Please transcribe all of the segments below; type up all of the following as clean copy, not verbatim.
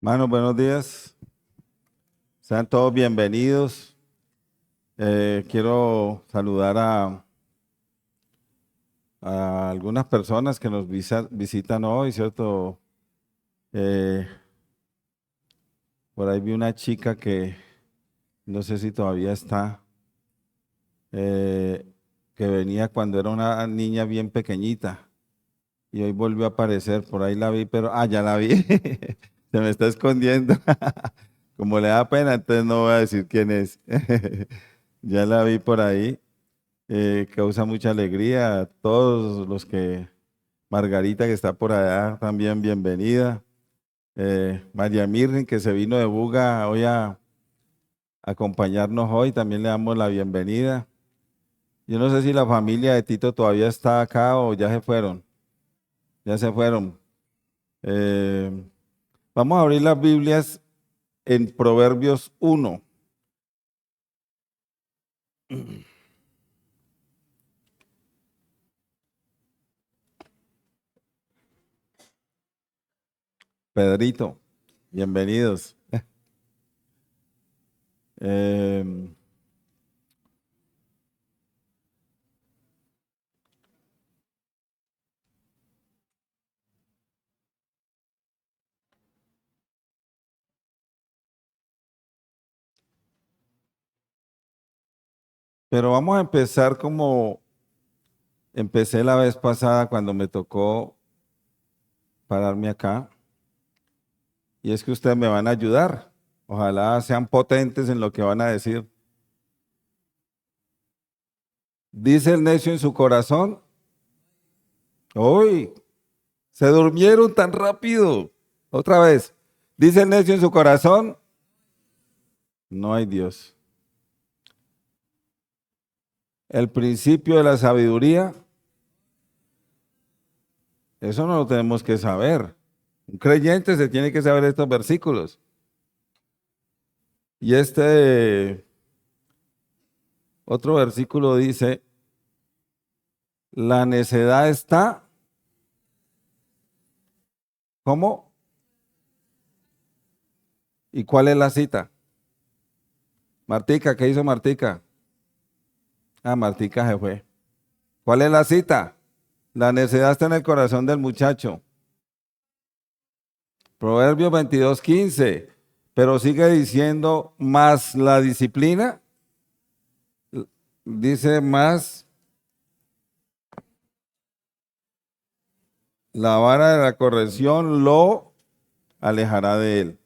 Hermanos, buenos días. Sean todos bienvenidos. Quiero saludar a algunas personas que nos visitan hoy, ¿cierto? Eh, por ahí vi una chica que no sé si todavía está, eh, que venía cuando era una niña bien pequeñita y hoy volvió a aparecer. Por ahí la vi, pero, ya la vi. Se me está escondiendo. Como le da pena, entonces no voy a decir quién es. Ya la vi por ahí. Causa mucha alegría a todos los que, Margarita que está por allá, también bienvenida. María Mirren que se vino de Buga hoy a acompañarnos hoy, también le damos la bienvenida. Yo no sé si la familia de Tito todavía está acá o ya se fueron, ya se fueron. Eh, Vamos a abrir las Biblias en Proverbios 1. Pedrito, bienvenidos. Eh, pero vamos a empezar como empecé la vez pasada cuando me tocó pararme acá, y es que ustedes me van a ayudar. Ojalá sean potentes en lo que van a decir. Dice el necio en su corazón, ¡uy! Se durmieron tan rápido. Otra vez. Dice el necio en su corazón, no hay Dios. El principio de la sabiduría, eso no lo tenemos que saber. Un creyente se tiene que saber estos versículos. Y este otro versículo dice, la necedad está, ¿cómo? ¿Y cuál es la cita? Martica, ¿qué hizo Martica? Martica se fue. ¿Cuál es la cita? La necedad está en el corazón del muchacho. Proverbios 22:15. Pero sigue diciendo, más la disciplina, dice más la vara de la corrección lo alejará de él.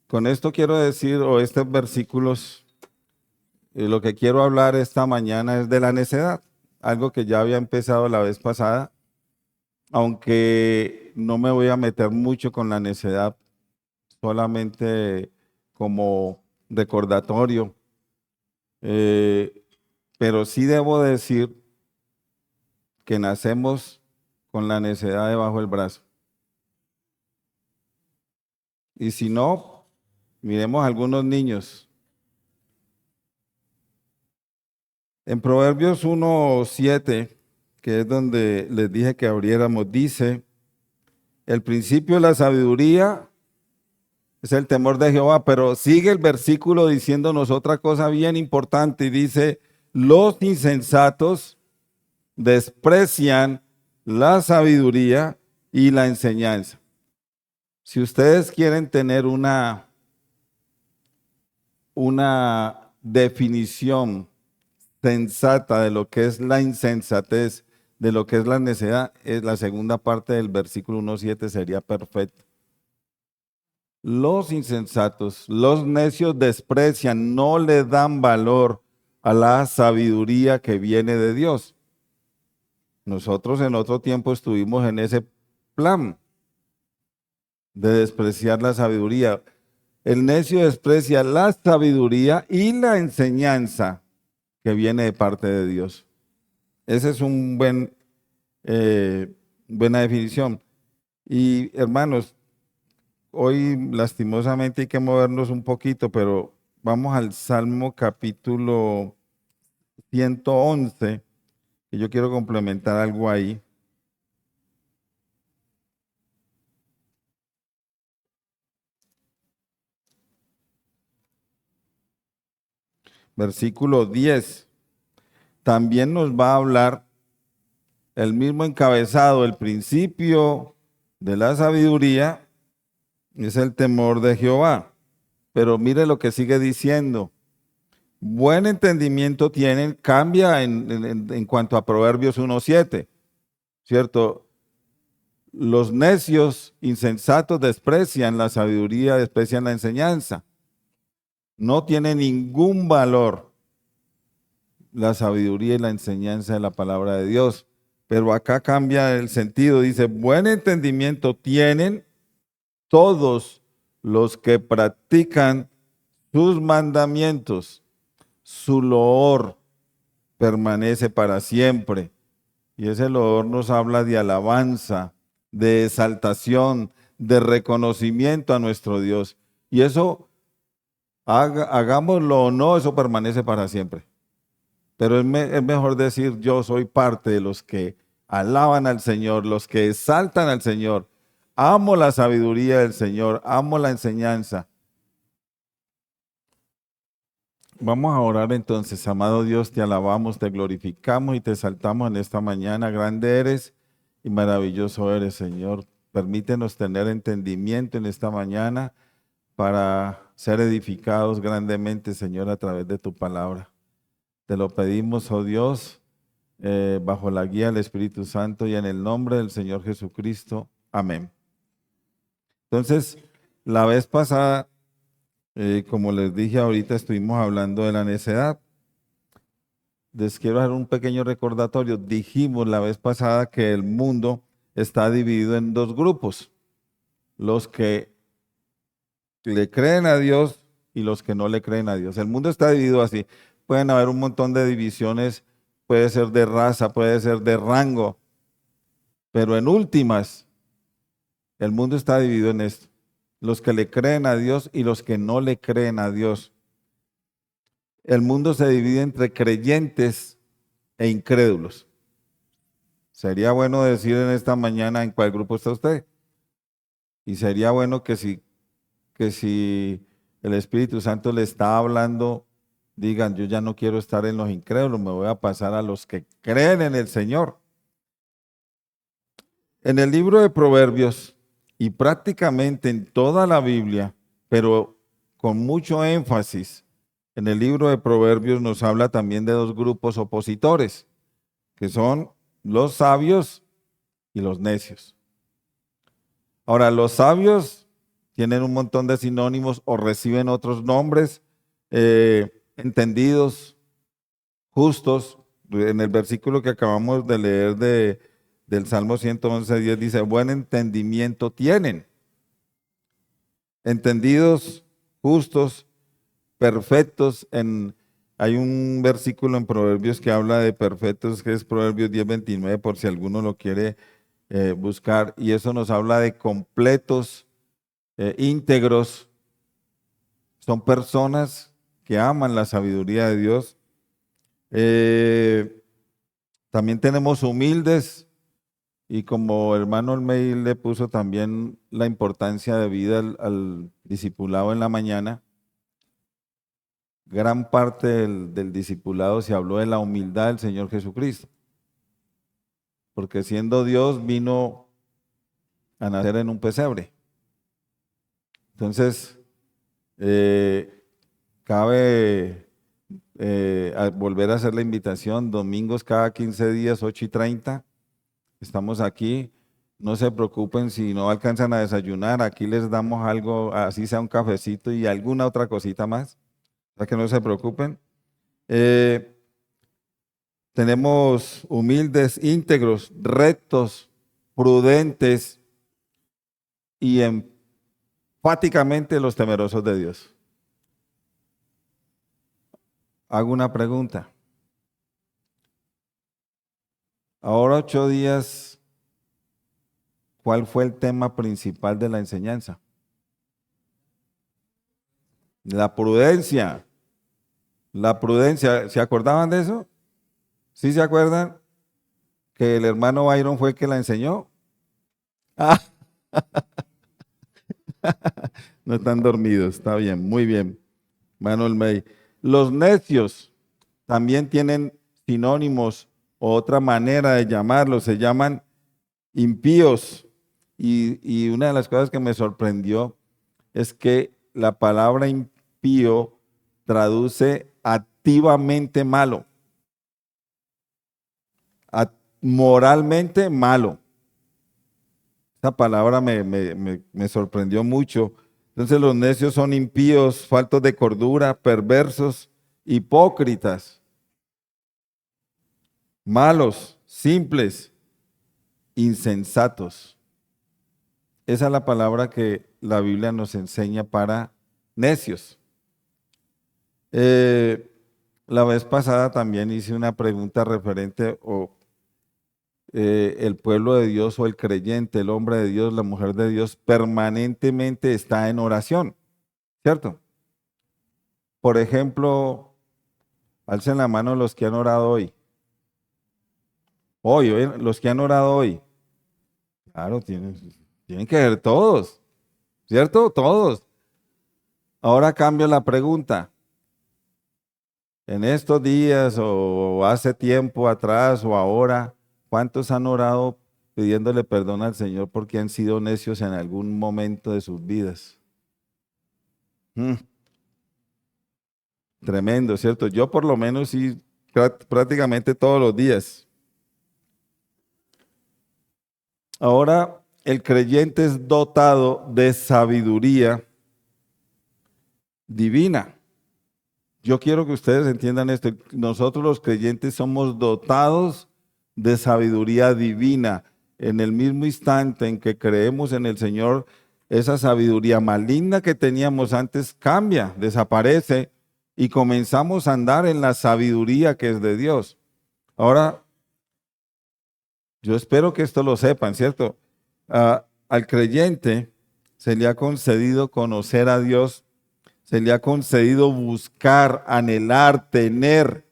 Con esto quiero decir, o estos versículos, lo que quiero hablar esta mañana es de la necedad, algo que ya había empezado la vez pasada, aunque no me voy a meter mucho con la necedad, solamente como recordatorio. Eh, pero sí debo decir que nacemos con la necedad debajo del brazo. Y si no, miremos a algunos niños. En Proverbios 1:7, que es donde les dije que abriéramos, dice, el principio de la sabiduría es el temor de Jehová, pero sigue el versículo diciéndonos otra cosa bien importante y dice, los insensatos desprecian la sabiduría y la enseñanza. Si ustedes quieren tener una definición sensata de lo que es la insensatez, de lo que es la necedad, es la segunda parte del versículo 1:7 sería perfecto. Los insensatos, los necios desprecian, no le dan valor a la sabiduría que viene de Dios. Nosotros en otro tiempo estuvimos en ese plan de despreciar la sabiduría. El necio desprecia la sabiduría y la enseñanza que viene de parte de Dios. Esa es buena definición. Y hermanos, hoy lastimosamente hay que movernos un poquito, pero vamos al Salmo capítulo 111, que yo quiero complementar algo ahí. versículo 10, también nos va a hablar el mismo encabezado, el principio de la sabiduría es el temor de Jehová. Pero mire lo que sigue diciendo. Buen entendimiento tienen, cambia en cuanto a Proverbios 1:7, ¿cierto? Los necios insensatos desprecian la sabiduría, desprecian la enseñanza. No tiene ningún valor la sabiduría y la enseñanza de la palabra de Dios. Pero acá cambia el sentido. Dice, buen entendimiento tienen todos los que practican sus mandamientos. Su loor permanece para siempre. Y ese loor nos habla de alabanza, de exaltación, de reconocimiento a nuestro Dios. Y eso, hagámoslo o no, eso permanece para siempre. Pero es mejor decir, yo soy parte de los que alaban al Señor, los que exaltan al Señor. Amo la sabiduría del Señor, amo la enseñanza. Vamos a orar entonces, amado Dios, te alabamos, te glorificamos y te exaltamos en esta mañana. Grande eres y maravilloso eres, Señor. Permítenos tener entendimiento en esta mañana para ser edificados grandemente, Señor, a través de tu palabra. Te lo pedimos, oh Dios, bajo la guía del Espíritu Santo y en el nombre del Señor Jesucristo. Amén. Entonces, la vez pasada, como les dije ahorita, estuvimos hablando de la necedad. Les quiero dar un pequeño recordatorio. Dijimos la vez pasada que el mundo está dividido en dos grupos. Los que le creen a Dios y los que no le creen a Dios. El mundo está dividido así. Pueden haber un montón de divisiones, puede ser de raza, puede ser de rango, pero en últimas, el mundo está dividido en esto. Los que le creen a Dios y los que no le creen a Dios. El mundo se divide entre creyentes e incrédulos. Sería bueno decir en esta mañana en cuál grupo está usted. Y sería bueno que si el Espíritu Santo le está hablando, digan, yo ya no quiero estar en los incrédulos, me voy a pasar a los que creen en el Señor. En el libro de Proverbios y prácticamente en toda la Biblia, pero con mucho énfasis, en el libro de Proverbios nos habla también de dos grupos opositores, que son los sabios y los necios. Ahora, los sabios tienen un montón de sinónimos o reciben otros nombres, entendidos, justos. En el versículo que acabamos de leer del Salmo 111:10 dice, buen entendimiento tienen. Entendidos, justos, perfectos. Hay un versículo en Proverbios que habla de perfectos, que es Proverbios 10:29, por si alguno lo quiere buscar. Y eso nos habla de completos, íntegros. Son personas que aman la sabiduría de Dios. También tenemos humildes, y como hermano Olmey le puso también la importancia de vida al discipulado en la mañana, gran parte del discipulado se habló de la humildad del Señor Jesucristo, porque siendo Dios vino a nacer en un pesebre. Entonces, cabe volver a hacer la invitación, domingos cada 15 días, 8:30, estamos aquí. No se preocupen si no alcanzan a desayunar, aquí les damos algo, así sea un cafecito y alguna otra cosita más, para que no se preocupen. Tenemos humildes, íntegros, rectos, prudentes y enfáticamente los temerosos de Dios. Hago una pregunta. Ahora 8 días, ¿cuál fue el tema principal de la enseñanza? La prudencia. La prudencia. ¿Se acordaban de eso? ¿Sí se acuerdan que el hermano Byron fue el que la enseñó? Ah, no están dormidos, está bien, muy bien. Manuel May. Los necios también tienen sinónimos o otra manera de llamarlos, se llaman impíos. Y una de las cosas que me sorprendió es que la palabra impío traduce activamente malo, moralmente malo. Esa palabra me sorprendió mucho. Entonces los necios son impíos, faltos de cordura, perversos, hipócritas, malos, simples, insensatos. Esa es la palabra que la Biblia nos enseña para necios. La vez pasada también hice una pregunta referente el pueblo de Dios o el creyente, el hombre de Dios, la mujer de Dios, permanentemente está en oración, ¿cierto? Por ejemplo, alcen la mano los que han orado hoy. Hoy, los que han orado hoy. Claro, tienen que ser todos, ¿cierto? Todos. Ahora cambio la pregunta. En estos días o hace tiempo atrás o ahora, ¿cuántos han orado pidiéndole perdón al Señor porque han sido necios en algún momento de sus vidas? Tremendo, ¿cierto? Yo por lo menos sí, prácticamente todos los días. Ahora, el creyente es dotado de sabiduría divina. Yo quiero que ustedes entiendan esto. Nosotros los creyentes somos dotados de sabiduría divina. En el mismo instante en que creemos en el Señor, esa sabiduría maligna que teníamos antes cambia, desaparece y comenzamos a andar en la sabiduría que es de Dios. Ahora, yo espero que esto lo sepan, ¿cierto? Al creyente se le ha concedido conocer a Dios, se le ha concedido buscar, anhelar, tener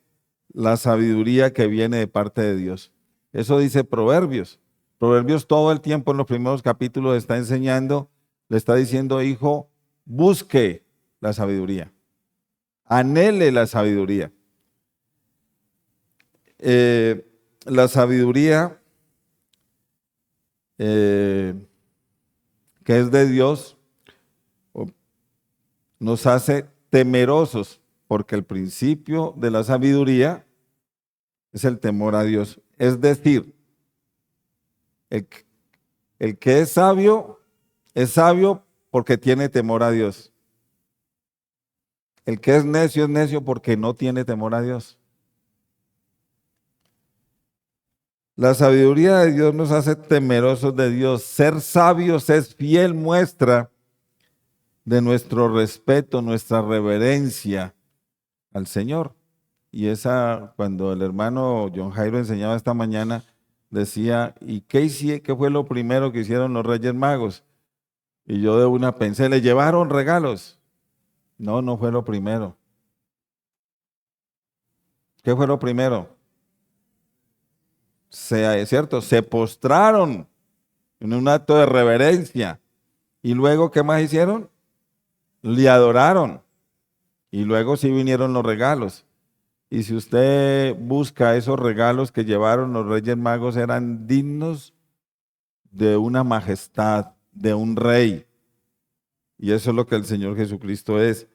la sabiduría que viene de parte de Dios. Eso dice Proverbios. Proverbios todo el tiempo en los primeros capítulos está enseñando, le está diciendo, hijo, busque la sabiduría, anhele la sabiduría. La sabiduría que es de Dios nos hace temerosos, porque el principio de la sabiduría es el temor a Dios. Es decir, el que es sabio porque tiene temor a Dios. El que es necio porque no tiene temor a Dios. La sabiduría de Dios nos hace temerosos de Dios. Ser sabios es fiel muestra de nuestro respeto, nuestra reverencia al Señor. Y cuando el hermano John Jairo enseñaba esta mañana, decía, ¿y qué fue lo primero que hicieron los Reyes Magos? Y yo de una pensé, ¿le llevaron regalos? No, no fue lo primero. ¿Qué fue lo primero? Es cierto, se postraron en un acto de reverencia. Y luego, ¿qué más hicieron? Le adoraron. Y luego sí vinieron los regalos. Y si usted busca esos regalos que llevaron los Reyes Magos, eran dignos de una majestad, de un rey. Y eso es lo que el Señor Jesucristo es.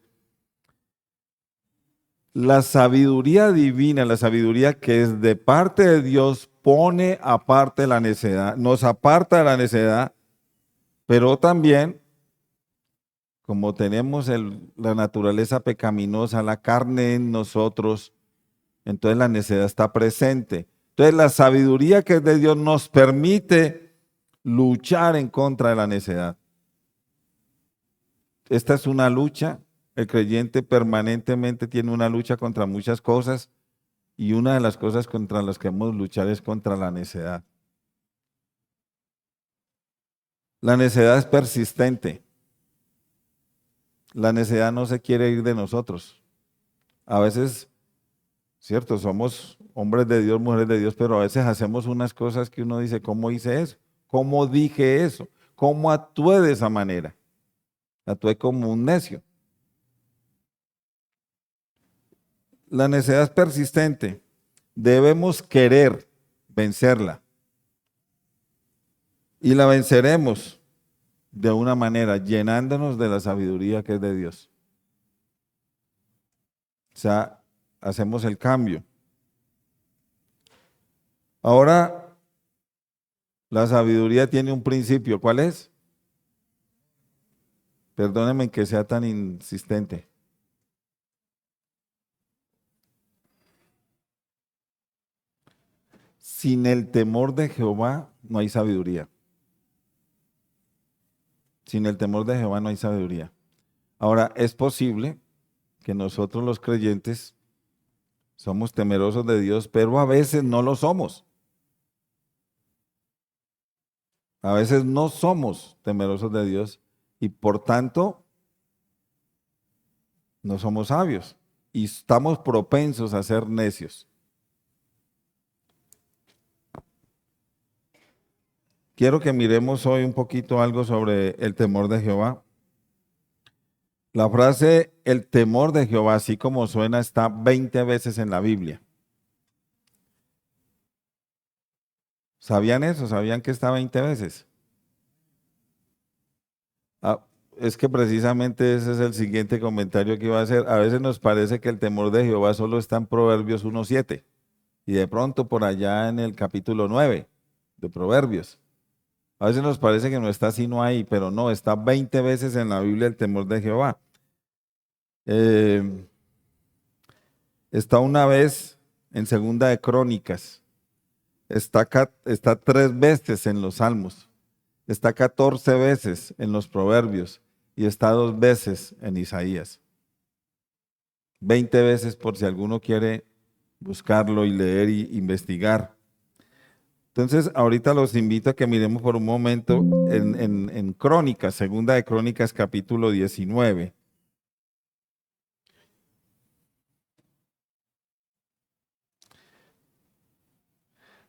La sabiduría divina, la sabiduría que es de parte de Dios, pone aparte la necedad, nos aparta de la necedad, pero también, como tenemos la naturaleza pecaminosa, la carne en nosotros, entonces la necedad está presente. Entonces la sabiduría que es de Dios nos permite luchar en contra de la necedad. Esta es una lucha. El creyente permanentemente tiene una lucha contra muchas cosas y una de las cosas contra las que hemos luchar es contra la necedad. La necedad es persistente. La necedad no se quiere ir de nosotros. A veces, cierto, somos hombres de Dios, mujeres de Dios, pero a veces hacemos unas cosas que uno dice, ¿cómo hice eso? ¿Cómo dije eso? ¿Cómo actué de esa manera? Actué como un necio. La necedad es persistente. Debemos querer vencerla. Y la venceremos de una manera, llenándonos de la sabiduría que es de Dios. O sea, hacemos el cambio. Ahora, la sabiduría tiene un principio. ¿Cuál es? Perdónenme que sea tan insistente. Sin el temor de Jehová no hay sabiduría. Sin el temor de Jehová no hay sabiduría. Ahora, es posible que nosotros los creyentes somos temerosos de Dios, pero a veces no lo somos. A veces no somos temerosos de Dios y por tanto no somos sabios y estamos propensos a ser necios. Quiero que miremos hoy un poquito algo sobre el temor de Jehová. La frase el temor de Jehová, así como suena, está 20 veces en la Biblia. ¿Sabían eso? ¿Sabían que está 20 veces? Ah, es que precisamente ese es el siguiente comentario que iba a hacer. A veces nos parece que el temor de Jehová solo está en Proverbios 1:7 y de pronto por allá en el capítulo 9 de Proverbios. A veces nos parece que no está sino ahí, pero no, está 20 veces en la Biblia el temor de Jehová. Eh, Está una vez en Segunda de Crónicas, está 3 veces en los Salmos, está 14 veces en los Proverbios y está 2 veces en Isaías. 20 veces por si alguno quiere buscarlo y leer y investigar. Entonces, ahorita los invito a que miremos por un momento en Crónicas, Segunda de Crónicas, capítulo 19.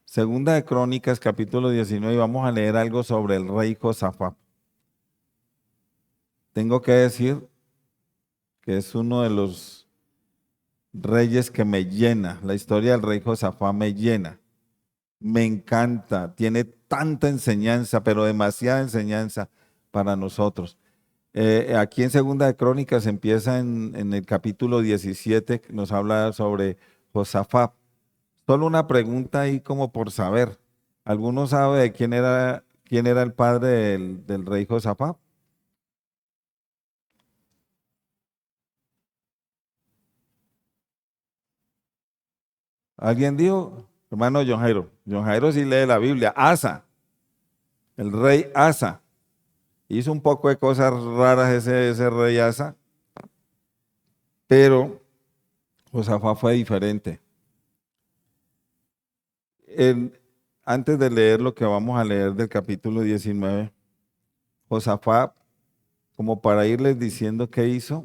Segunda de Crónicas, capítulo 19, y vamos a leer algo sobre el rey Josafat. Tengo que decir que es uno de los reyes que me llena. La historia del rey Josafat me llena. Me encanta. Tiene tanta enseñanza, pero demasiada enseñanza para nosotros. Aquí en Segunda de Crónicas empieza en el capítulo 17, que nos habla sobre Josafat. Solo una pregunta ahí como por saber. ¿Alguno sabe de quién era el padre del rey Josafat? ¿Alguien dijo? Hermano John Jairo. John Jairo sí lee la Biblia. Asa, el rey Asa. Hizo un poco de cosas raras ese rey Asa, pero Josafat fue diferente. En- Antes de leer lo que vamos a leer del capítulo 19, Josafat, como para irles diciendo qué hizo,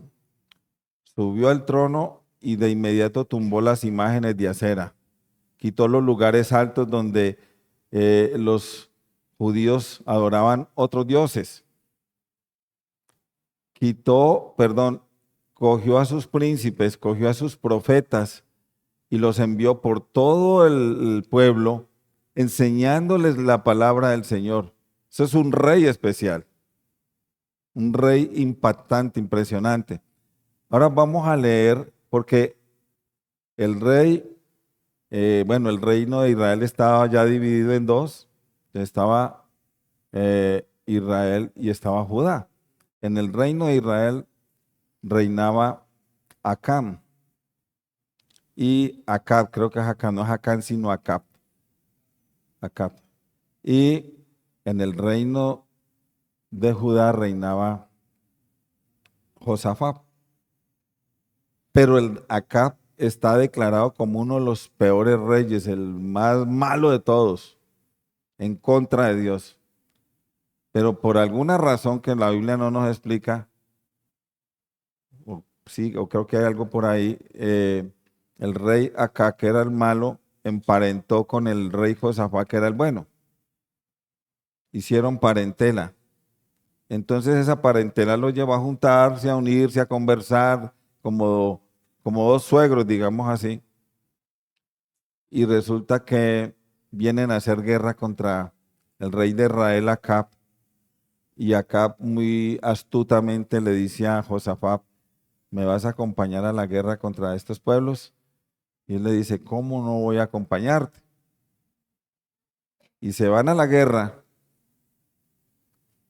subió al trono y de inmediato tumbó las imágenes de acera, quitó los lugares altos donde los judíos adoraban otros dioses, cogió a sus príncipes, cogió a sus profetas y los envió por todo el pueblo enseñándoles la palabra del Señor. Eso es un rey especial, un rey impactante, impresionante. Ahora vamos a leer, porque el rey, bueno, el reino de Israel estaba ya dividido en dos. Estaba Israel y estaba Judá. En el reino de Israel reinaba Acán y Acab, creo que es Acab, no es Acán, sino Acab. Acab. Y en el reino de Judá reinaba Josafat. Pero el Acab está declarado como uno de los peores reyes, el más malo de todos, en contra de Dios. Pero por alguna razón que la Biblia no nos explica, o sí, o creo que hay algo por ahí, el rey Acab, que era el malo, emparentó con el rey Josafat, que era el bueno. Hicieron parentela. Entonces esa parentela los llevó a juntarse, a unirse, a conversar, como como dos suegros, digamos así, y resulta que vienen a hacer guerra contra el rey de Israel, Acab, y Acab muy astutamente le dice a Josafat, ¿me vas a acompañar a la guerra contra estos pueblos? Y él le dice, ¿cómo no voy a acompañarte? Y se van a la guerra,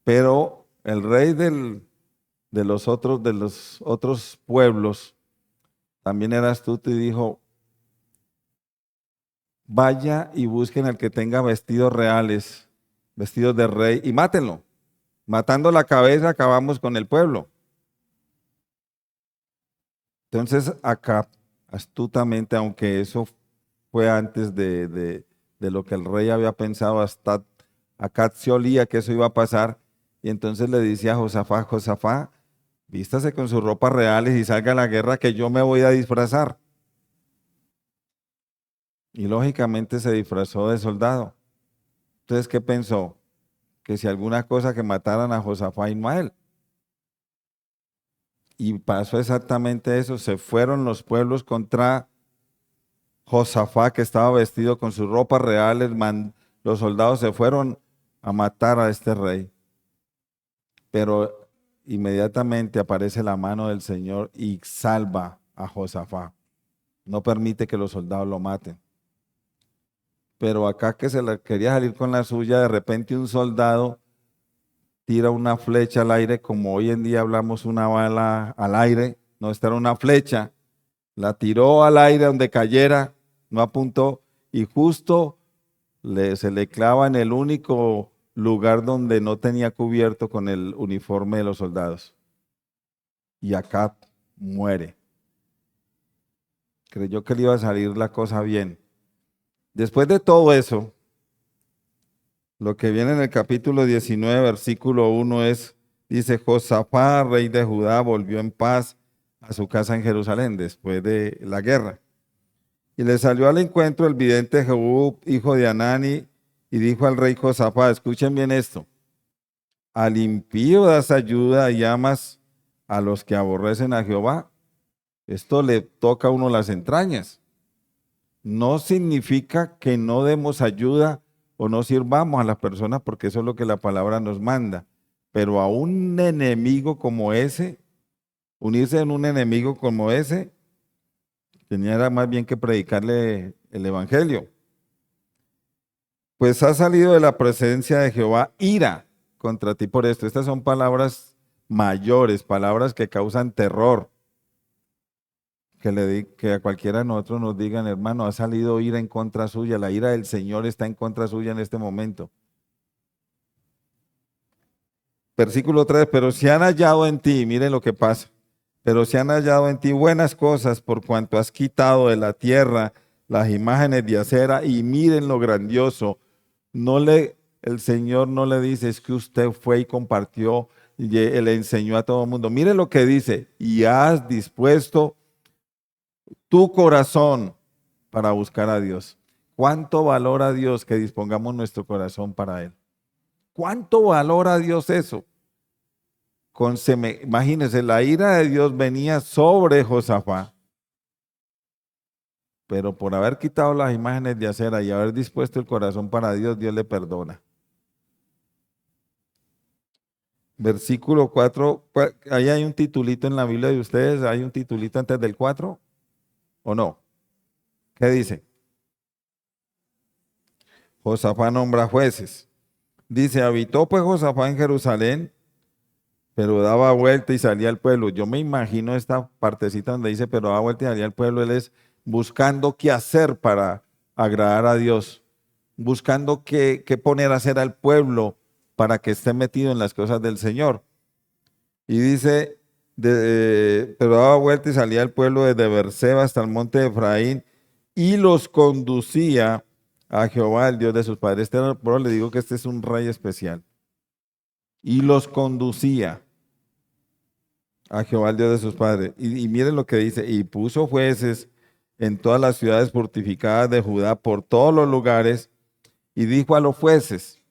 pero el rey de los otros pueblos también era astuto y dijo, vaya y busquen al que tenga vestidos reales, vestidos de rey, y mátenlo. Matando la cabeza acabamos con el pueblo. Entonces acá, astutamente, aunque eso fue antes de lo que el rey había pensado, hasta acá se olía que eso iba a pasar, y entonces le dice a Josafat, Josafat, vístase con sus ropas reales y salga a la guerra que yo me voy a disfrazar. Y lógicamente se disfrazó de soldado. Entonces, ¿qué pensó? Que si alguna cosa que mataran a Josafat y no a él. Y pasó exactamente eso. Se fueron los pueblos contra Josafat, que estaba vestido con sus ropas reales. Los soldados se fueron a matar a este rey. Pero inmediatamente aparece la mano del Señor y salva a Josafat. No permite que los soldados lo maten. Pero acá que se le quería salir con la suya, de repente un soldado tira una flecha al aire, como hoy en día hablamos una bala al aire, no, esta era una flecha, la tiró al aire donde cayera, no apuntó, y justo se le clava en el único lugar donde no tenía cubierto con el uniforme de los soldados. Y acá muere. Creyó que le iba a salir la cosa bien. Después de todo eso, lo que viene en el capítulo 19, versículo 1 es, dice, Josafat, rey de Judá, volvió en paz a su casa en Jerusalén después de la guerra. Y le salió al encuentro el vidente Jehú, hijo de Anani, y dijo al rey Josafat, escuchen bien esto, al impío das ayuda y amas a los que aborrecen a Jehová. Esto le toca a uno las entrañas. No significa que no demos ayuda o no sirvamos a las personas, porque eso es lo que la palabra nos manda. Pero a un enemigo como ese, unirse en un enemigo como ese, tenía más bien que predicarle el evangelio. Pues ha salido de la presencia de Jehová ira contra ti por esto. Estas son palabras mayores, palabras que causan terror. Que a cualquiera de nosotros nos digan, hermano, ha salido ira en contra suya, la ira del Señor está en contra suya en este momento. Versículo 3, pero si han hallado en ti, miren lo que pasa, pero si han hallado en ti buenas cosas por cuanto has quitado de la tierra las imágenes de acera y miren lo grandioso, el Señor no le dice, es que usted fue y compartió y le enseñó a todo el mundo. Miren lo que dice, y has dispuesto tu corazón para buscar a Dios. ¿Cuánto valora Dios que dispongamos nuestro corazón para Él? ¿Cuánto valora Dios eso? Imagínense, la ira de Dios venía sobre Josafat, pero por haber quitado las imágenes de acera y haber dispuesto el corazón para Dios, Dios le perdona. Versículo 4, ahí hay un titulito en la Biblia de ustedes, ¿hay un titulito antes del 4 o no? ¿Qué dice? Josafat nombra jueces. Dice, habitó pues Josafat en Jerusalén, pero daba vuelta y salía al pueblo. Yo me imagino esta partecita donde dice, pero daba vuelta y salía al pueblo. Él es buscando qué hacer para agradar a Dios, buscando qué poner a hacer al pueblo para que esté metido en las cosas del Señor. Y dice, pero daba vuelta y salía al pueblo desde Berseba hasta el monte de Efraín y los conducía a Jehová, el Dios de sus padres. Pero le digo que este es un rey especial. Y los conducía a Jehová, el Dios de sus padres. Y miren lo que dice, y puso jueces en todas las ciudades fortificadas de Judá, por todos los lugares, y dijo a los jueces,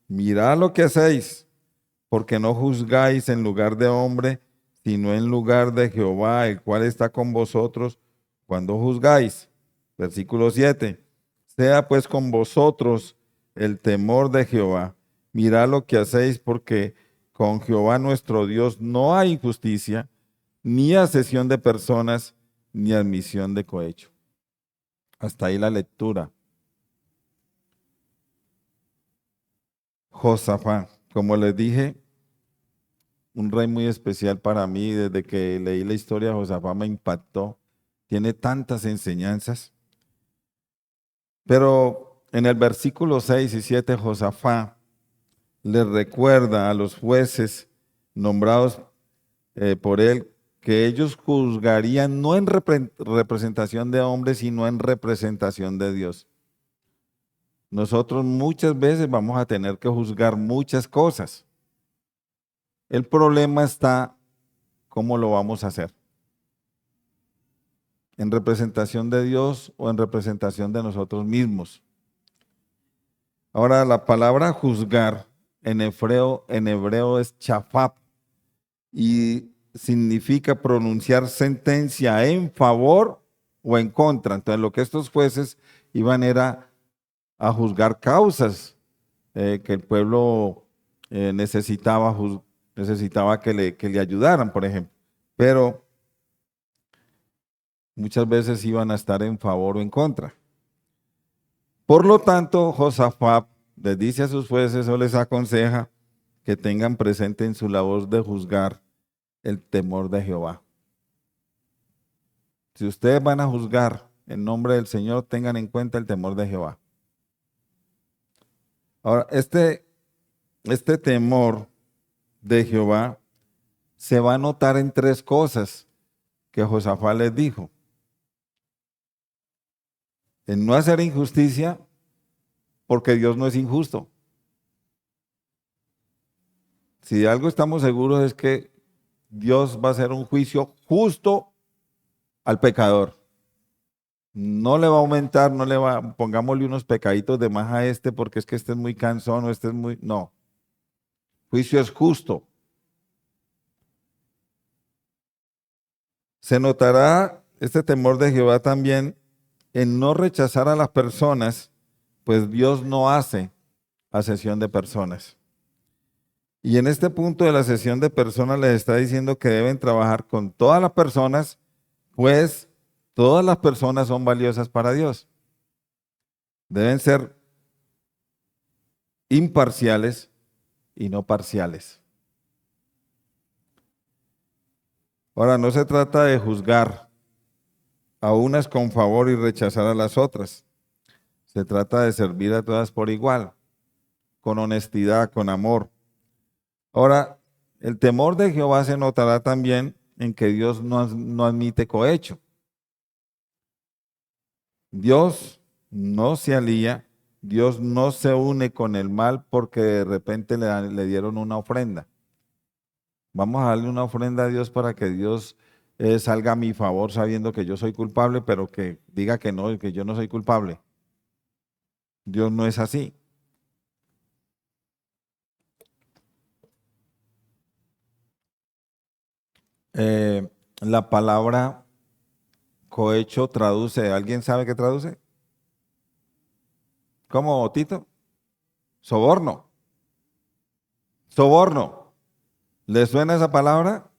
mirad lo que hacéis, porque no juzgáis en lugar de hombre, sino en lugar de Jehová, el cual está con vosotros cuando juzgáis. Versículo 7. Sea pues con vosotros el temor de Jehová. Mirad lo que hacéis, porque con Jehová nuestro Dios no hay injusticia, ni asesión de personas, ni admisión de cohecho. Hasta ahí la lectura. Josafat, como les dije, un rey muy especial para mí. Desde que leí la historia de Josafat me impactó. Tiene tantas enseñanzas. Pero en el versículo 6 y 7, Josafat les recuerda a los jueces nombrados por él que ellos juzgarían no en representación de hombres, sino en representación de Dios. Nosotros muchas veces vamos a tener que juzgar muchas cosas. El problema está cómo lo vamos a hacer. ¿En representación de Dios o en representación de nosotros mismos? Ahora, la palabra juzgar en hebreo es chafat y significa pronunciar sentencia en favor o en contra. Entonces, lo que estos jueces iban era a juzgar causas que el pueblo necesitaba, necesitaba que le ayudaran, por ejemplo. Pero muchas veces iban a estar en favor o en contra. Por lo tanto, Josafat les dice a sus jueces o les aconseja que tengan presente en su labor de juzgar el temor de Jehová. Si ustedes van a juzgar en nombre del Señor, tengan en cuenta el temor de Jehová. Ahora, este temor de Jehová se va a notar en tres cosas que Josafat les dijo. En no hacer injusticia, porque Dios no es injusto. Si de algo estamos seguros es que Dios va a hacer un juicio justo al pecador. No le va a aumentar, no le va, pongámosle unos pecaditos de más a este porque es que este es muy cansón o este es muy, no. Juicio es justo. Se notará este temor de Jehová también en no rechazar a las personas, pues Dios no hace acepción de personas. Y en este punto de la acepción de personas les está diciendo que deben trabajar con todas las personas, pues todas las personas son valiosas para Dios. Deben ser imparciales y no parciales. Ahora, no se trata de juzgar a unas con favor y rechazar a las otras. Se trata de servir a todas por igual, con honestidad, con amor. Ahora, el temor de Jehová se notará también en que Dios no admite cohecho. Dios no se alía, Dios no se une con el mal porque de repente le dieron una ofrenda. Vamos a darle una ofrenda a Dios para que Dios salga a mi favor sabiendo que yo soy culpable, pero que diga que no, que yo no soy culpable. Dios no es así. Eh, la palabra cohecho traduce, ¿alguien sabe qué traduce? ¿Cómo, Tito? Soborno. Soborno. ¿Le suena esa palabra?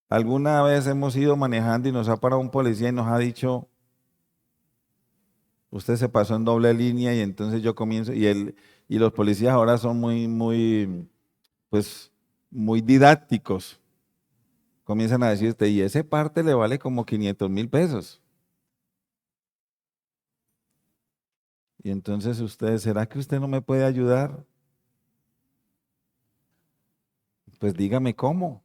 ¿Alguna vez hemos ido manejando y nos ha parado un policía y nos ha dicho, usted se pasó en doble línea y entonces yo comienzo, y los policías ahora son pues, muy didácticos. Comienzan a decirte, y ese parte le vale como 500.000 pesos. Y entonces usted, ¿será que usted no me puede ayudar? Pues dígame cómo.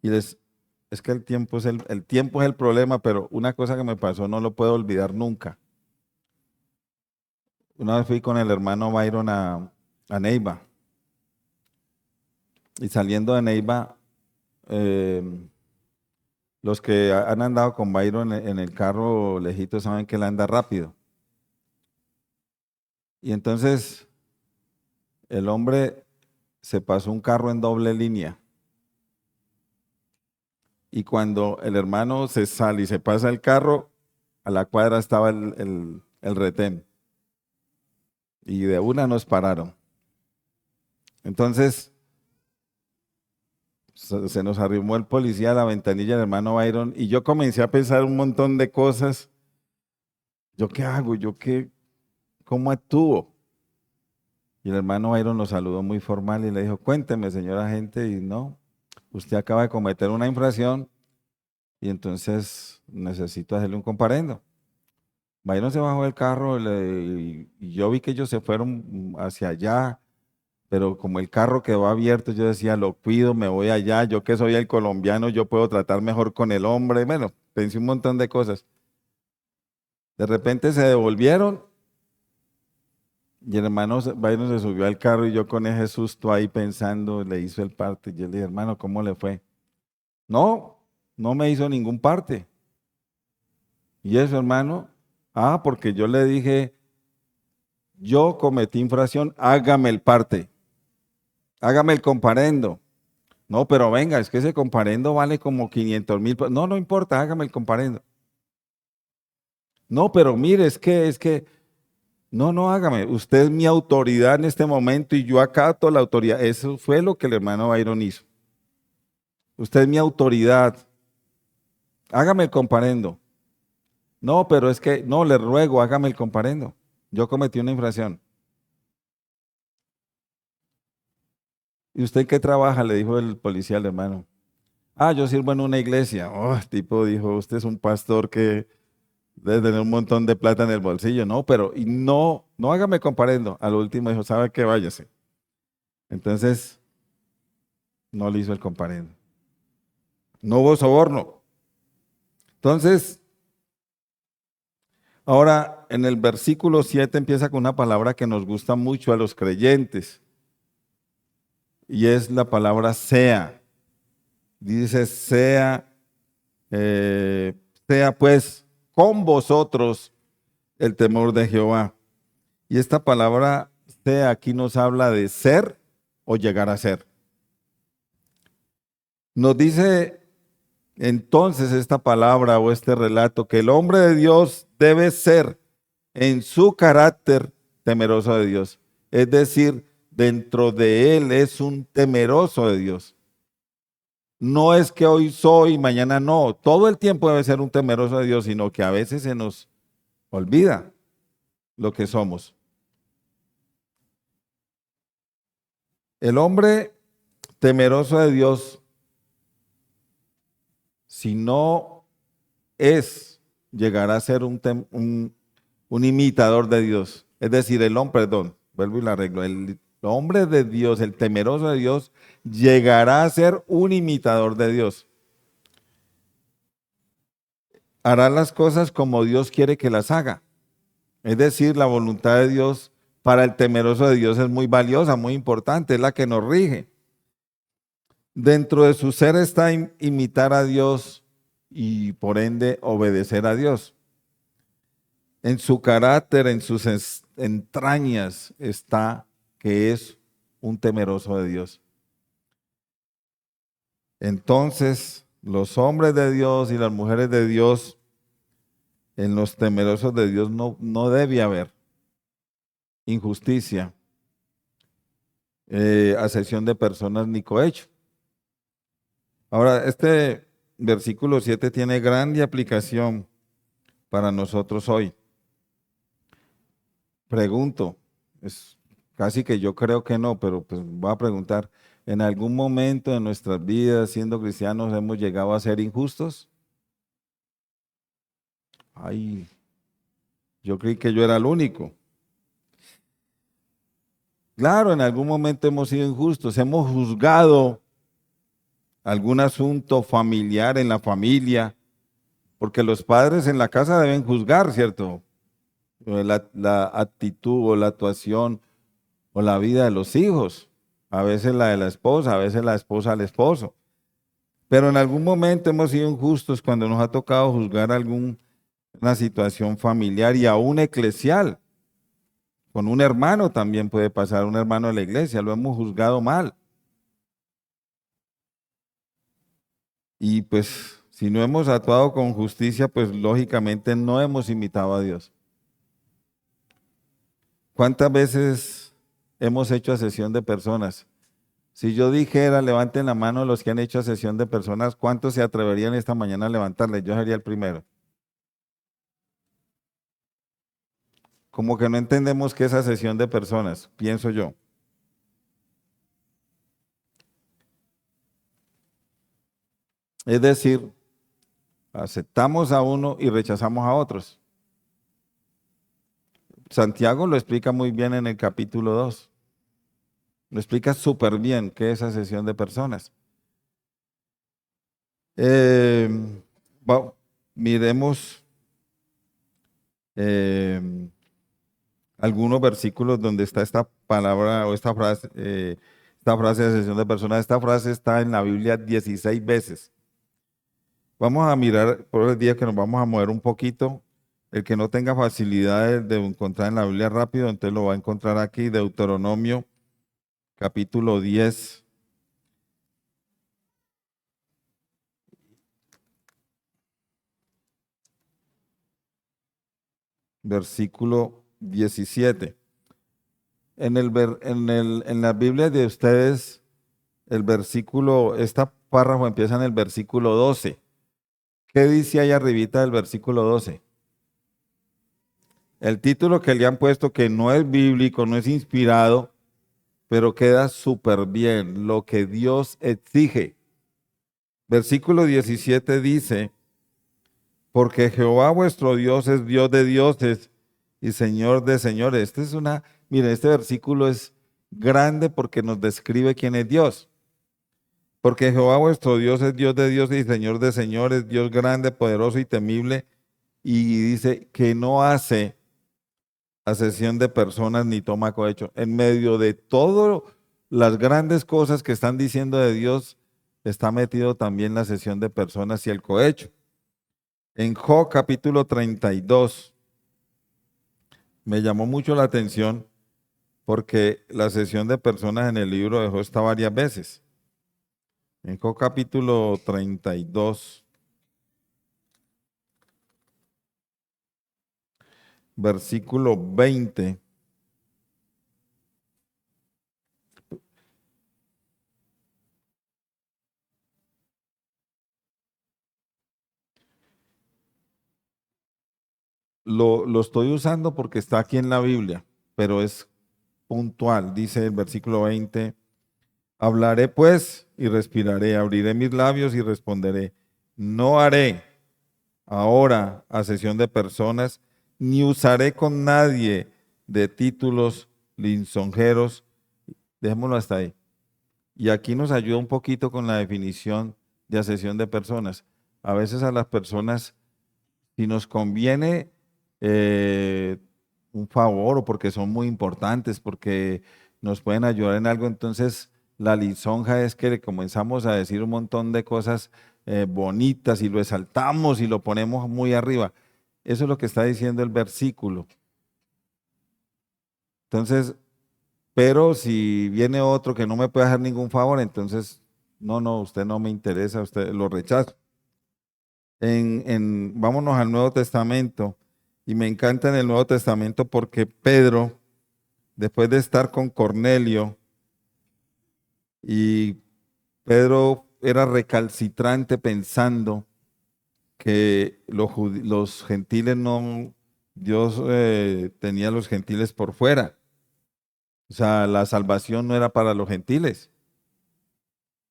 Es que el tiempo es el problema, pero una cosa que me pasó no lo puedo olvidar nunca. Una vez fui con el hermano Byron a Neiva. Y saliendo de Neiva, eh, los que han andado con Byron en el carro lejito saben que él anda rápido. Y entonces el hombre se pasó un carro en doble línea. y cuando el hermano se sale y se pasa el carro, a la cuadra estaba el retén y de una nos pararon. Entonces se nos arrimó el policía a la ventanilla del hermano Byron y yo comencé a pensar un montón de cosas. ¿Yo qué hago? ¿Cómo actúo? Y el hermano Byron nos saludó muy formal y le dijo, cuénteme, señor agente, y no, usted acaba de cometer una infracción y entonces necesito hacerle un comparendo. Byron se bajó del carro y yo vi que ellos se fueron hacia allá, pero como el carro quedó abierto, yo decía, lo cuido, me voy allá, yo que soy el colombiano, yo puedo tratar mejor con el hombre. Bueno, pensé un montón de cosas. De repente se devolvieron y el hermano Byron se subió al carro y yo con ese susto ahí pensando, le hizo el parte. Y yo le dije, hermano, ¿cómo le fue? No, no me hizo ningún parte. ¿Y eso, hermano? Ah, porque yo le dije, yo cometí infracción, hágame el parte, hágame el comparendo. No, pero venga, es que ese comparendo vale como 500.000. No, no importa, hágame el comparendo. No, pero mire, no, no, hágame. Usted es mi autoridad en este momento y yo acato la autoridad. Eso fue lo que el hermano Byron hizo. Usted es mi autoridad. Hágame el comparendo. No, pero es que, no, le ruego, hágame el comparendo. Yo cometí una infracción. ¿Y usted en qué trabaja? Le dijo el policía al hermano. Ah, yo sirvo en una iglesia. Oh, el tipo dijo, usted es un pastor que debe tener un montón de plata en el bolsillo. No, pero, y no, no hágame comparendo. Al último dijo, ¿sabe qué? Váyase. Entonces, no le hizo el comparendo. No hubo soborno. Entonces, ahora en el versículo 7 empieza con una palabra que nos gusta mucho a los creyentes y es la palabra sea. Dice, sea pues con vosotros el temor de Jehová. Y esta palabra sea aquí nos habla de ser o llegar a ser. Nos dice entonces esta palabra o este relato que el hombre de Dios debe ser en su carácter temeroso de Dios. Es decir, dentro de él es un temeroso de Dios. No es que hoy soy y mañana no. Todo el tiempo debe ser un temeroso de Dios, sino que a veces se nos olvida lo que somos. El hombre temeroso de Dios, si no es, llegará a ser un imitador de Dios. Es decir, perdón, vuelvo y lo arreglo. El hombre de Dios, el temeroso de Dios, llegará a ser un imitador de Dios. Hará las cosas como Dios quiere que las haga. Es decir, la voluntad de Dios para el temeroso de Dios es muy valiosa, muy importante, es la que nos rige. Dentro de su ser está imitar a Dios y por ende obedecer a Dios. En su carácter, en sus entrañas está que es un temeroso de Dios. Entonces, los hombres de Dios y las mujeres de Dios, en los temerosos de Dios no debe haber injusticia, acepción de personas ni cohecho. Ahora, este versículo 7 tiene grande aplicación para nosotros hoy. Pregunto, es casi que yo creo que no, pero pues voy a preguntar, ¿en algún momento de nuestras vidas, siendo cristianos, hemos llegado a ser injustos? Ay, yo creí que yo era el único. Claro, en algún momento hemos sido injustos, hemos juzgado algún asunto familiar en la familia, porque los padres en la casa deben juzgar, ¿cierto? La actitud o la actuación o la vida de los hijos, a veces la de la esposa, a veces la esposa al esposo. Pero en algún momento hemos sido injustos cuando nos ha tocado juzgar alguna situación familiar y aún eclesial. Con un hermano también puede pasar, un hermano de la iglesia, lo hemos juzgado mal. Y pues si no hemos actuado con justicia, pues lógicamente no hemos imitado a Dios. ¿Cuántas veces hemos hecho asesión de personas? Si yo dijera, levanten la mano los que han hecho asesión de personas, ¿cuántos se atreverían esta mañana a levantarle? Yo sería el primero. Como que no entendemos qué es asesión de personas, pienso yo. Es decir, aceptamos a uno y rechazamos a otros. Santiago lo explica muy bien en el capítulo 2. Lo explica súper bien qué es asesión de personas. Eh, va- miremos eh, algunos versículos donde está esta palabra o esta frase de asesión de personas. Esta frase está en la Biblia 16 veces. Vamos a mirar por el día que nos vamos a mover un poquito. El que no tenga facilidad de encontrar en la Biblia rápido, entonces lo va a encontrar aquí, Deuteronomio capítulo 10, versículo 17. En la Biblia de ustedes, esta párrafo empieza en el versículo 12. ¿Qué dice ahí arribita del versículo 12? El título que le han puesto, que no es bíblico, no es inspirado, pero queda súper bien, lo que Dios exige. Versículo 17 dice, porque Jehová vuestro Dios es Dios de dioses y Señor de señores. Miren, este versículo es grande porque nos describe quién es Dios. Porque Jehová vuestro Dios es Dios de dioses y Señor de señores, Dios grande, poderoso y temible. Y dice que no hace asesión de personas ni toma cohecho. En medio de todas las grandes cosas que están diciendo de Dios, está metido también la asesión de personas y el cohecho. En Job capítulo 32 me llamó mucho la atención porque la asesión de personas en el libro de Job está varias veces. En Job capítulo 32, versículo 20. Lo estoy usando porque está aquí en la Biblia, pero es puntual. Dice el versículo 20, hablaré pues y respiraré, abriré mis labios y responderé. No haré ahora asesión de personas, ni usaré con nadie de títulos lisonjeros. Dejémoslo hasta ahí. Y aquí nos ayuda un poquito con la definición de asesión de personas. A veces a las personas, si nos conviene eh, un favor o porque son muy importantes, porque nos pueden ayudar en algo, entonces la lisonja es que le comenzamos a decir un montón de cosas bonitas y lo exaltamos y lo ponemos muy arriba. Eso es lo que está diciendo el versículo. Entonces, pero si viene otro que no me puede hacer ningún favor, entonces, no, usted no me interesa, usted lo rechazo. Vámonos al Nuevo Testamento. Y me encanta en el Nuevo Testamento porque Pedro, después de estar con Cornelio, y Pedro era recalcitrante pensando que los gentiles no, Dios tenía a los gentiles por fuera. O sea, la salvación no era para los gentiles.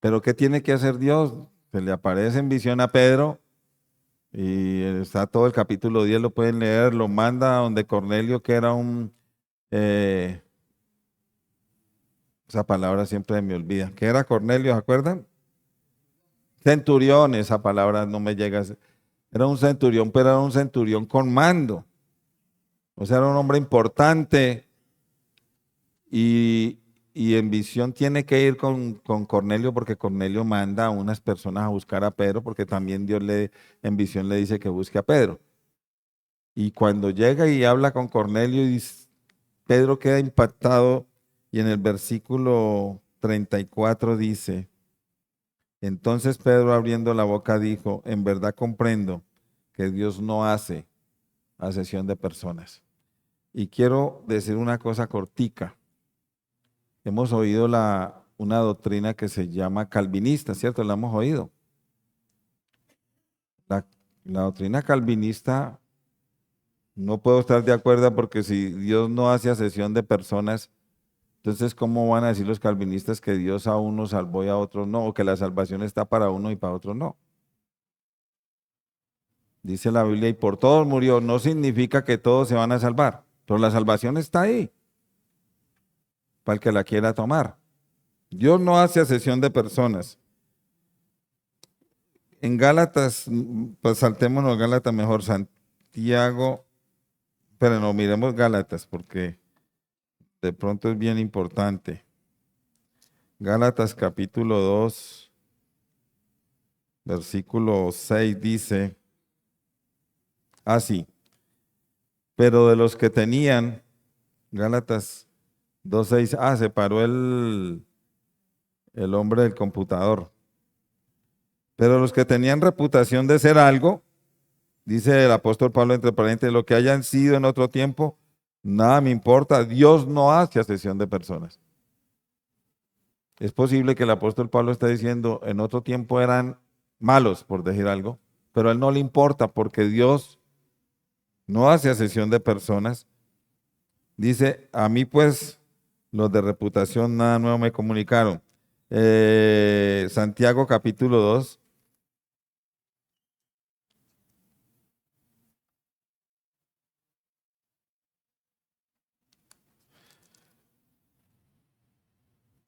Pero ¿qué tiene que hacer Dios? Se le aparece en visión a Pedro y está todo el capítulo 10, lo pueden leer, lo manda a donde Cornelio, que era eh, esa palabra siempre me olvida, que era Cornelio, ¿se acuerdan? Centurión, esa palabra no me llega. Era un centurión, pero era un centurión con mando. O sea, era un hombre importante y, y en visión tiene que ir con Cornelio porque Cornelio manda a unas personas a buscar a Pedro porque también en visión le dice que busque a Pedro. Y cuando llega y habla con Cornelio, Pedro queda impactado y en el versículo 34 dice, Entonces Pedro, abriendo la boca, dijo, en verdad comprendo que Dios no hace acepción de personas. Y quiero decir una cosa cortica. Hemos oído una doctrina que se llama calvinista, ¿cierto? La hemos oído. La, la doctrina calvinista, no puedo estar de acuerdo porque si Dios no hace acepción de personas, entonces ¿cómo van a decir los calvinistas que Dios a uno salvó y a otros no? O que la salvación está para uno y para otro no. Dice la Biblia, y por todos murió, no significa que todos se van a salvar, pero la salvación está ahí, para el que la quiera tomar. Dios no hace acepción de personas. En Gálatas, pues saltémonos Gálatas mejor, Santiago, pero no, miremos Gálatas, porque de pronto es bien importante. Gálatas capítulo 2, versículo 6 dice, así, pero de los que tenían, Gálatas 2:6, se paró el hombre del computador. Pero los que tenían reputación de ser algo, dice el apóstol Pablo entre paréntesis, lo que hayan sido en otro tiempo, nada me importa, Dios no hace acepción de personas. Es posible que el apóstol Pablo esté diciendo, en otro tiempo eran malos, por decir algo, pero a él no le importa porque Dios no hace acepción de personas. Dice, a mí pues los de reputación nada nuevo me comunicaron. Santiago capítulo 2.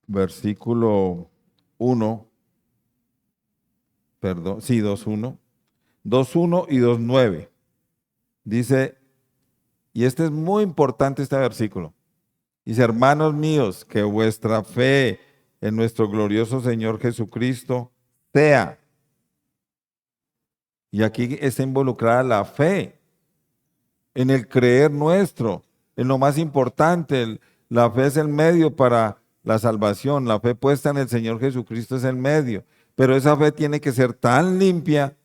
Versículo 1, perdón, sí, 2:1, 2:1 y 2:9. Dice, y este es muy importante este versículo. Dice, hermanos míos, que vuestra fe en nuestro glorioso Señor Jesucristo sea. Y aquí está involucrada la fe en el creer nuestro, en lo más importante. La fe es el medio para la salvación. La fe puesta en el Señor Jesucristo es el medio. Pero esa fe tiene que ser tan limpia,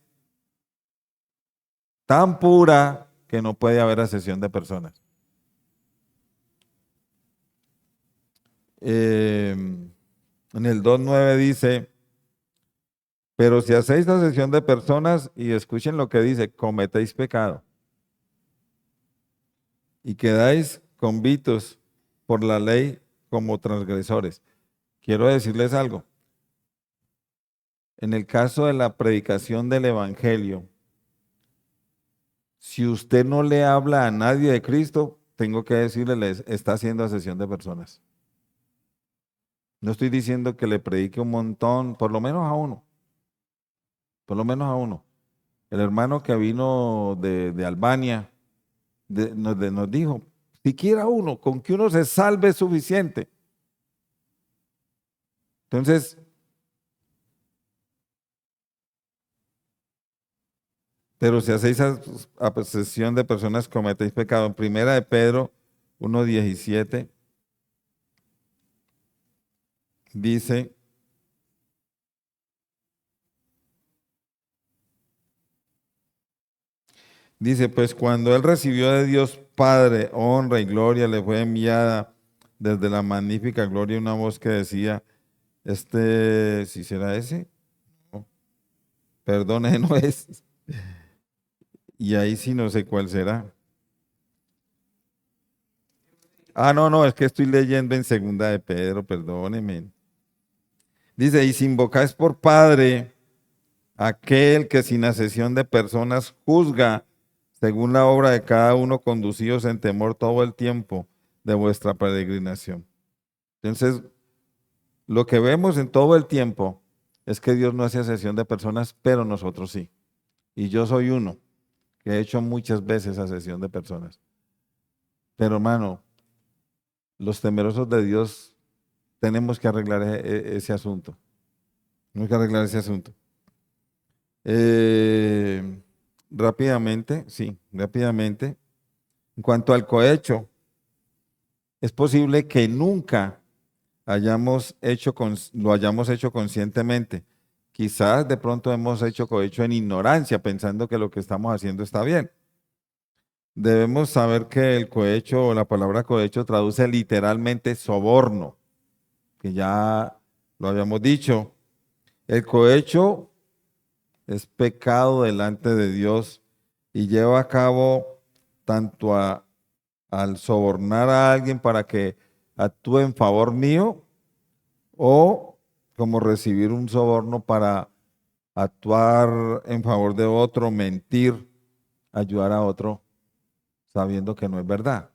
tan pura, que no puede haber acepción de personas. En el 2:9 dice, pero si hacéis acepción de personas, y escuchen lo que dice, cometéis pecado y quedáis convictos por la ley como transgresores. Quiero decirles algo. En el caso de la predicación del Evangelio, si usted no le habla a nadie de Cristo, tengo que decirle, está haciendo acepción de personas. No estoy diciendo que le predique un montón, por lo menos a uno. Por lo menos a uno. El hermano que vino de Albania nos dijo, siquiera uno, con que uno se salve es suficiente. Entonces, pero si hacéis acepción de personas, cometéis pecado. En primera de Pedro 1:17 dice, pues cuando él recibió de Dios Padre honra y gloria, le fue enviada desde la magnífica gloria una voz que decía, ¿si será ese? No, perdón, no es. Y ahí sí no sé cuál será. No, es que estoy leyendo en segunda de Pedro, perdóneme. Dice, y si invocáis por Padre aquel que sin acepción de personas juzga según la obra de cada uno, conducidos en temor todo el tiempo de vuestra peregrinación. Entonces, lo que vemos en todo el tiempo es que Dios no hace acepción de personas, pero nosotros sí. Y yo soy uno que he hecho muchas veces acepción de personas. Pero hermano, los temerosos de Dios tenemos que arreglar ese asunto. Tenemos que arreglar ese asunto. Rápidamente. En cuanto al cohecho, es posible que nunca lo hayamos hecho conscientemente. Quizás de pronto hemos hecho cohecho en ignorancia, pensando que lo que estamos haciendo está bien. Debemos saber que el cohecho o la palabra cohecho traduce literalmente soborno, que ya lo habíamos dicho. El cohecho es pecado delante de Dios y lleva a cabo tanto al sobornar a alguien para que actúe en favor mío o como recibir un soborno para actuar en favor de otro, mentir, ayudar a otro sabiendo que no es verdad.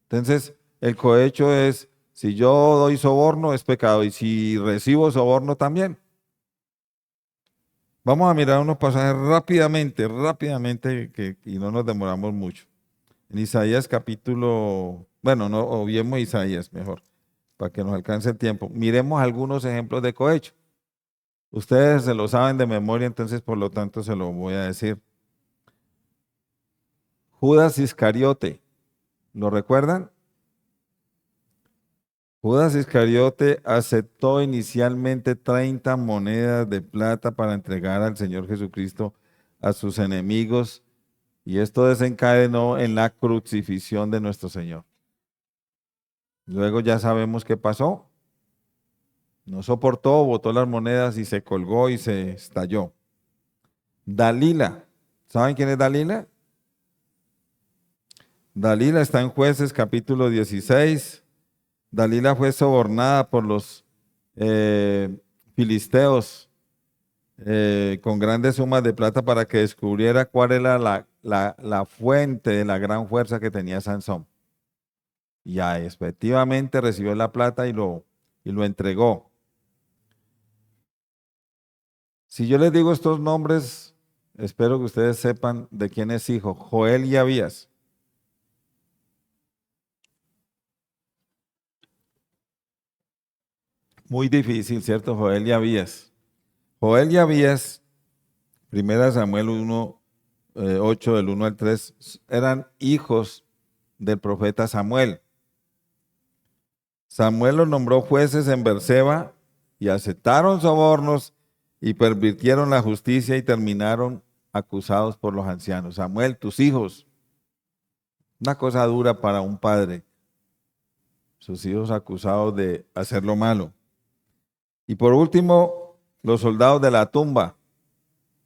Entonces, el cohecho es, si yo doy soborno es pecado y si recibo soborno también. Vamos a mirar unos pasajes rápidamente, y no nos demoramos mucho. En Isaías capítulo, bueno, no, obviemos Isaías mejor, para que nos alcance el tiempo. Miremos algunos ejemplos de cohecho. Ustedes se lo saben de memoria, entonces por lo tanto se lo voy a decir. Judas Iscariote, ¿lo recuerdan? Judas Iscariote aceptó inicialmente 30 monedas de plata para entregar al Señor Jesucristo a sus enemigos y esto desencadenó en la crucifixión de nuestro Señor. Luego ya sabemos qué pasó. No soportó, botó las monedas y se colgó y se estalló. Dalila, ¿saben quién es Dalila? Dalila está en Jueces capítulo 16. Dalila fue sobornada por los filisteos con grandes sumas de plata para que descubriera cuál era la fuente de la gran fuerza que tenía Sansón. Y ya efectivamente recibió la plata y lo entregó. Si yo les digo estos nombres, espero que ustedes sepan de quién es hijo. Joel y Abías. Muy difícil, ¿cierto? Joel y Abías. Joel y Abías, primera Samuel 1, 8 del 1 al 3, eran hijos del profeta Samuel. Samuel los nombró jueces en Berseba y aceptaron sobornos y pervirtieron la justicia y terminaron acusados por los ancianos. Samuel, tus hijos, una cosa dura para un padre, sus hijos acusados de hacer lo malo. Y por último, los soldados de la tumba,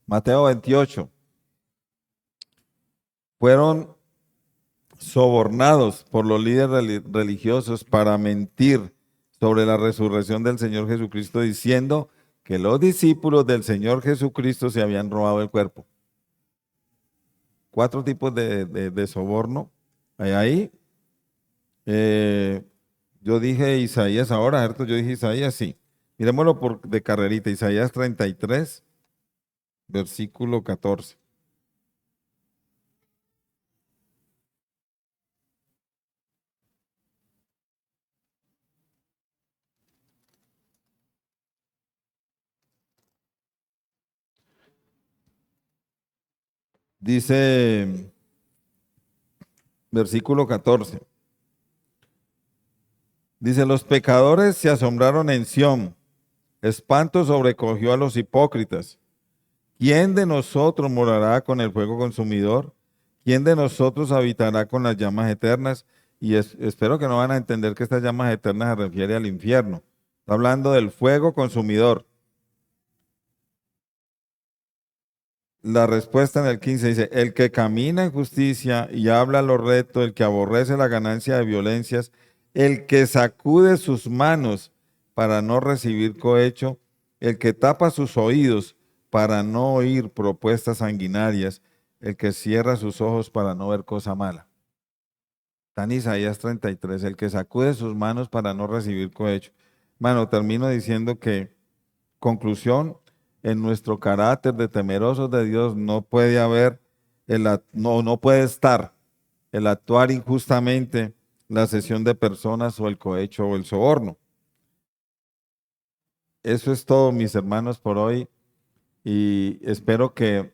Mateo 28, fueron sobornados por los líderes religiosos para mentir sobre la resurrección del Señor Jesucristo, diciendo que los discípulos del Señor Jesucristo se habían robado el cuerpo. 4 tipos de soborno hay ahí. Yo dije Isaías ahora, ¿cierto? Yo dije Isaías, sí. Miremoslo de carrerita. Isaías 33, versículo 14. Dice, versículo 14. Dice, los pecadores se asombraron en Sión, espanto sobrecogió a los hipócritas. ¿Quién de nosotros morará con el fuego consumidor? ¿Quién de nosotros habitará con las llamas eternas? Y espero que no van a entender que estas llamas eternas se refiere al infierno. Está hablando del fuego consumidor. La respuesta en el 15 dice, el que camina en justicia y habla lo recto, el que aborrece la ganancia de violencias, el que sacude sus manos para no recibir cohecho, el que tapa sus oídos para no oír propuestas sanguinarias, el que cierra sus ojos para no ver cosa mala. Está en Isaías 33, el que sacude sus manos para no recibir cohecho. Mano, termino diciendo que, conclusión, en nuestro carácter de temerosos de Dios no puede haber, no puede estar el actuar injustamente, la cesión de personas o el cohecho o el soborno. Eso es todo, mis hermanos, por hoy y espero que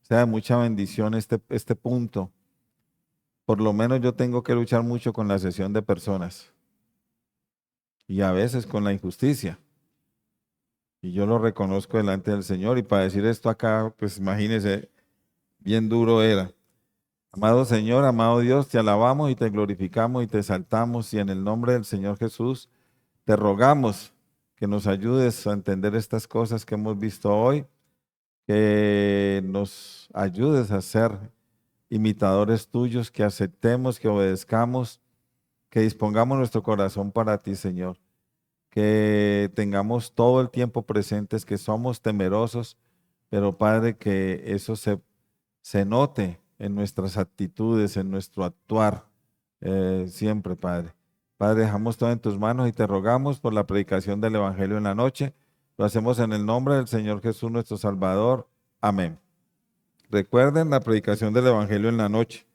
sea de mucha bendición este punto. Por lo menos yo tengo que luchar mucho con la cesión de personas y a veces con la injusticia. Y yo lo reconozco delante del Señor. Y para decir esto acá, pues imagínese, bien duro era. Amado Señor, amado Dios, te alabamos y te glorificamos y te exaltamos. Y en el nombre del Señor Jesús, te rogamos que nos ayudes a entender estas cosas que hemos visto hoy, que nos ayudes a ser imitadores tuyos, que aceptemos, que obedezcamos, que dispongamos nuestro corazón para ti, Señor, que tengamos todo el tiempo presentes, que somos temerosos, pero Padre, que eso se note en nuestras actitudes, en nuestro actuar, siempre, Padre. Padre, dejamos todo en tus manos y te rogamos por la predicación del Evangelio en la noche. Lo hacemos en el nombre del Señor Jesús, nuestro Salvador. Amén. Recuerden la predicación del Evangelio en la noche.